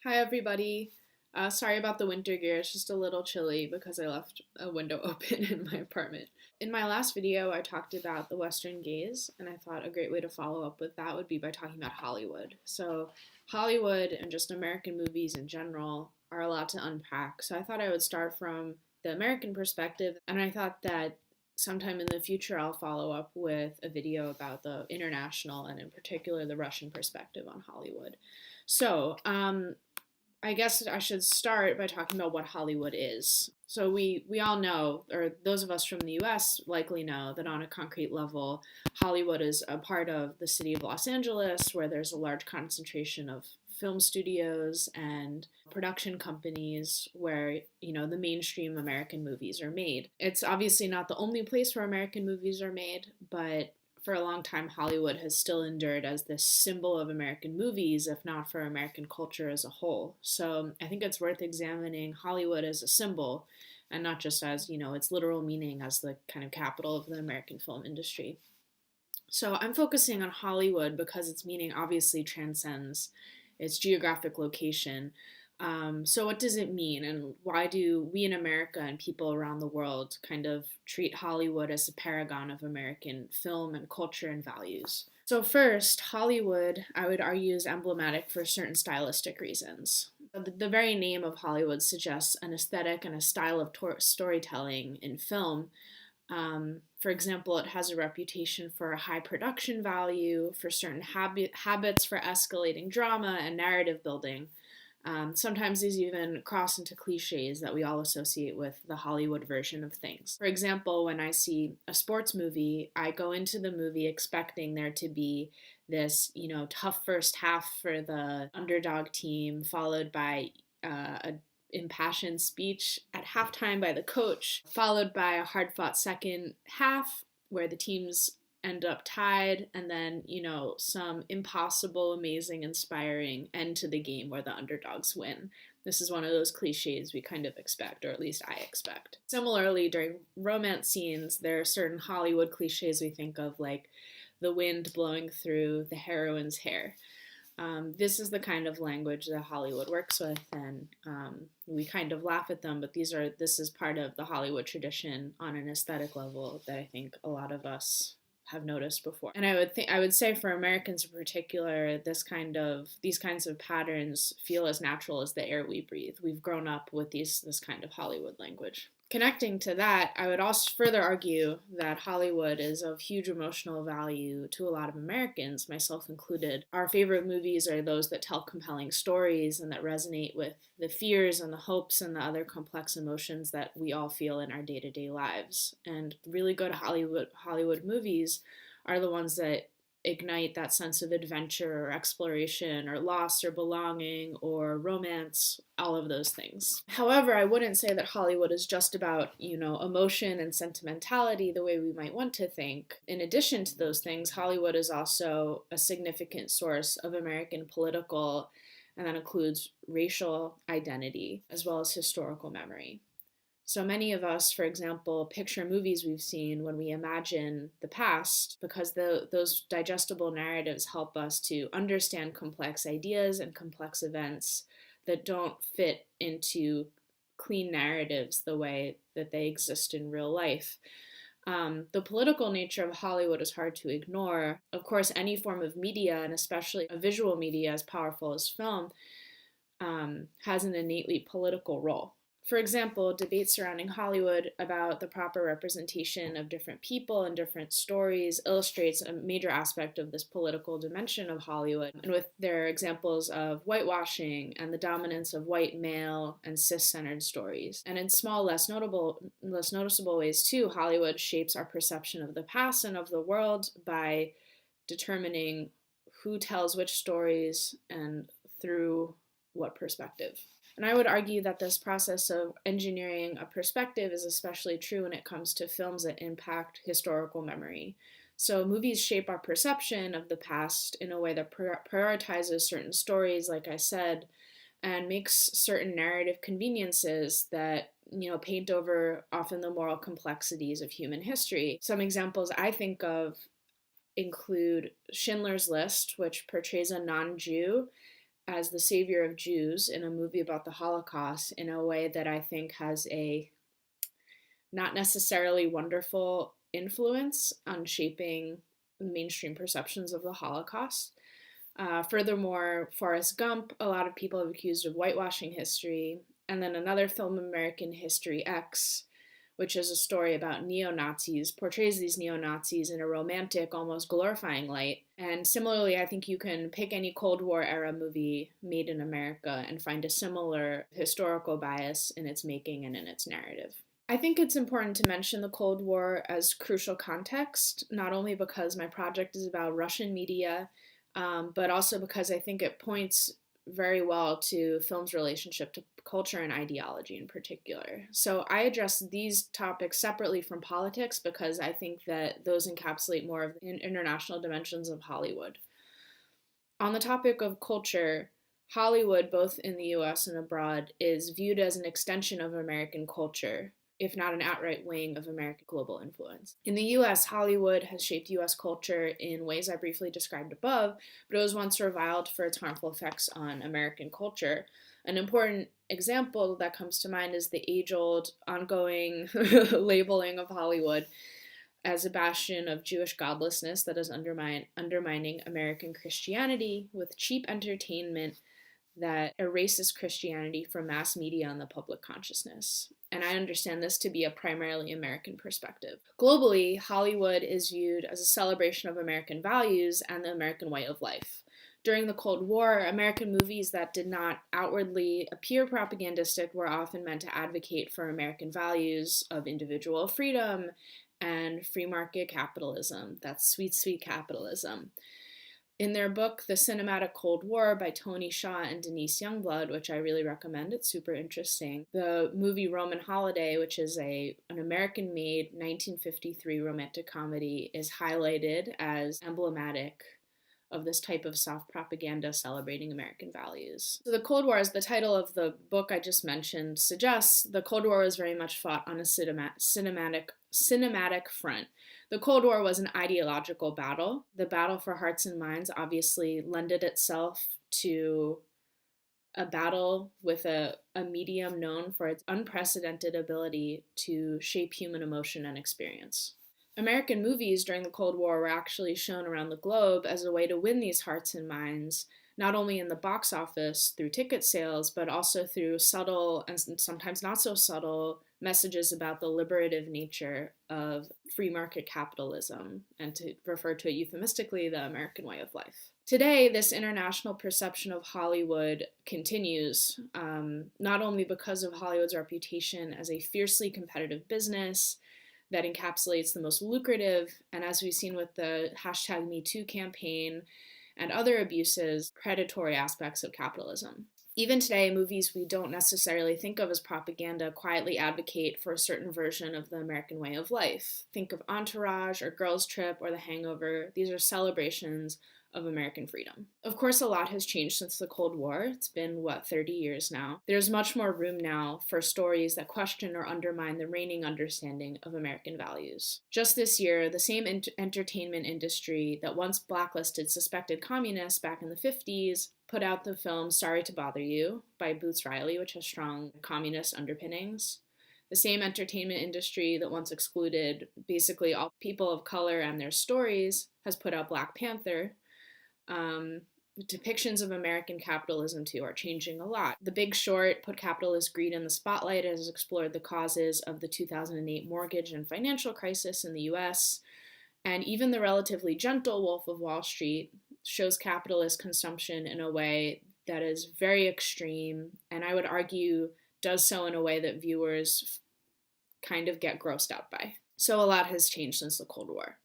Hi everybody. Sorry about the winter gear. It's just a little chilly because I left a window open in my apartment. In my last video, I talked about the Western gaze, and I thought a great way to follow up with that would be by talking about Hollywood. So, Hollywood and just American movies in general are a lot to unpack. So, I thought I would start from the American perspective, and I thought that sometime in the future I'll follow up with a video about the international and, in particular, the Russian perspective on Hollywood. So, I guess I should start by talking about what Hollywood is. So we all know, or those of us from the US likely know, that on a concrete level, Hollywood is a part of the city of Los Angeles, where there's a large concentration of film studios and production companies where, the mainstream American movies are made. It's obviously not the only place where American movies are made, but for a long time, Hollywood has still endured as this symbol of American movies, if not for American culture as a whole. So I think it's worth examining Hollywood as a symbol and not just as, its literal meaning as the kind of capital of the American film industry. So I'm focusing on Hollywood because its meaning obviously transcends its geographic location. So what does it mean, and why do we in America and people around the world kind of treat Hollywood as a paragon of American film and culture and values? So first, Hollywood, I would argue, is emblematic for certain stylistic reasons. The very name of Hollywood suggests an aesthetic and a style of storytelling in film. For example, it has a reputation for a high production value, for certain habits for escalating drama and narrative building. Sometimes these even cross into cliches that we all associate with the Hollywood version of things. For example, when I see a sports movie, I go into the movie expecting there to be this, tough first half for the underdog team, followed by a impassioned speech at halftime by the coach, followed by a hard fought second half where the teams end up tied, and then, some impossible, amazing, inspiring end to the game where the underdogs win. This is one of those cliches we kind of expect, or at least I expect. Similarly, during romance scenes, there are certain Hollywood cliches we think of, like the wind blowing through the heroine's hair. This is the kind of language that Hollywood works with, and we kind of laugh at them, but this is part of the Hollywood tradition on an aesthetic level that I think a lot of us have noticed before. And I would say for Americans in particular, these kinds of patterns feel as natural as the air we breathe. We've grown up with this kind of Hollywood language. Connecting to that, I would also further argue that Hollywood is of huge emotional value to a lot of Americans, myself included. Our favorite movies are those that tell compelling stories and that resonate with the fears and the hopes and the other complex emotions that we all feel in our day-to-day lives. And really good Hollywood movies are the ones that ignite that sense of adventure or exploration or loss or belonging or romance, all of those things. However, I wouldn't say that Hollywood is just about, emotion and sentimentality the way we might want to think. In addition to those things, Hollywood is also a significant source of American political, and that includes racial identity as well as historical memory. So many of us, for example, picture movies we've seen when we imagine the past because those digestible narratives help us to understand complex ideas and complex events that don't fit into clean narratives the way that they exist in real life. The political nature of Hollywood is hard to ignore. Of course, any form of media, and especially a visual media as powerful as film, has an innately political role. For example, debates surrounding Hollywood about the proper representation of different people and different stories illustrates a major aspect of this political dimension of Hollywood. And with their examples of whitewashing and the dominance of white male and cis-centered stories. And in small, less noticeable ways too, Hollywood shapes our perception of the past and of the world by determining who tells which stories and through what perspective. And I would argue that this process of engineering a perspective is especially true when it comes to films that impact historical memory. So movies shape our perception of the past in a way that prioritizes certain stories, like I said, and makes certain narrative conveniences that, paint over often the moral complexities of human history. Some examples I think of include Schindler's List, which portrays a non-Jew as the savior of Jews in a movie about the Holocaust in a way that I think has a not necessarily wonderful influence on shaping mainstream perceptions of the Holocaust. Furthermore, Forrest Gump, a lot of people have accused of whitewashing history. And then another film, American History X, which is a story about neo-Nazis, portrays these neo-Nazis in a romantic, almost glorifying light. And similarly, I think you can pick any Cold War era movie made in America and find a similar historical bias in its making and in its narrative. I think it's important to mention the Cold War as crucial context, not only because my project is about Russian media, but also because I think it points very well to film's relationship to culture and ideology in particular. So I address these topics separately from politics because I think that those encapsulate more of the international dimensions of Hollywood. On the topic of culture, Hollywood, both in the US and abroad, is viewed as an extension of American culture, if not an outright wing of American global influence. In the US, Hollywood has shaped US culture in ways I briefly described above, but it was once reviled for its harmful effects on American culture. An important example that comes to mind is the age-old, ongoing labeling of Hollywood as a bastion of Jewish godlessness that is undermining American Christianity with cheap entertainment that erases Christianity from mass media and the public consciousness. And I understand this to be a primarily American perspective. Globally, Hollywood is viewed as a celebration of American values and the American way of life. During the Cold War, American movies that did not outwardly appear propagandistic were often meant to advocate for American values of individual freedom and free market capitalism. That's sweet, sweet capitalism. In their book, The Cinematic Cold War by Tony Shaw and Denise Youngblood, which I really recommend, it's super interesting, the movie Roman Holiday, which is an American-made 1953 romantic comedy, is highlighted as emblematic of this type of soft propaganda celebrating American values. So the Cold War, as the title of the book I just mentioned suggests, the Cold War was very much fought on a cinematic front. The Cold War was an ideological battle. The battle for hearts and minds obviously lended itself to a battle with a medium known for its unprecedented ability to shape human emotion and experience. American movies during the Cold War were actually shown around the globe as a way to win these hearts and minds, not only in the box office through ticket sales, but also through subtle and sometimes not so subtle messages about the liberative nature of free market capitalism, and to refer to it euphemistically, the American way of life. Today, this international perception of Hollywood continues, not only because of Hollywood's reputation as a fiercely competitive business that encapsulates the most lucrative, and as we've seen with the hashtag #MeToo campaign and other abuses, predatory aspects of capitalism. Even today, movies we don't necessarily think of as propaganda quietly advocate for a certain version of the American way of life. Think of Entourage or Girls Trip or The Hangover. These are celebrations of American freedom. Of course, a lot has changed since the Cold War. It's been, 30 years now. There's much more room now for stories that question or undermine the reigning understanding of American values. Just this year, the same entertainment industry that once blacklisted suspected communists back in the 50s put out the film Sorry to Bother You by Boots Riley, which has strong communist underpinnings. The same entertainment industry that once excluded basically all people of color and their stories has put out Black Panther. Depictions of American capitalism, too, are changing a lot. The Big Short put capitalist greed in the spotlight and has explored the causes of the 2008 mortgage and financial crisis in the US. And even the relatively gentle Wolf of Wall Street shows capitalist consumption in a way that is very extreme, and I would argue does so in a way that viewers kind of get grossed out by. So a lot has changed since the Cold War.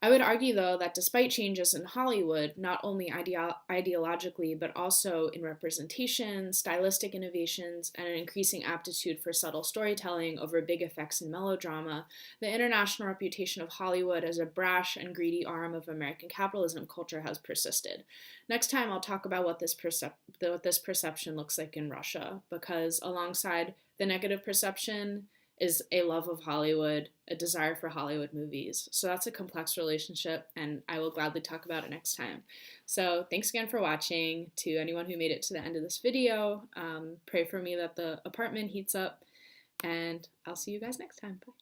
I would argue, though, that despite changes in Hollywood, not only ideologically, but also in representation, stylistic innovations, and an increasing aptitude for subtle storytelling over big effects in melodrama, the international reputation of Hollywood as a brash and greedy arm of American capitalism culture has persisted. Next time, I'll talk about what this perception looks like in Russia, because alongside the negative perception, is a love of Hollywood, a desire for Hollywood movies. So that's a complex relationship, and I will gladly talk about it next time. So thanks again for watching. To anyone who made it to the end of this video, pray for me that the apartment heats up, and I'll see you guys next time. Bye.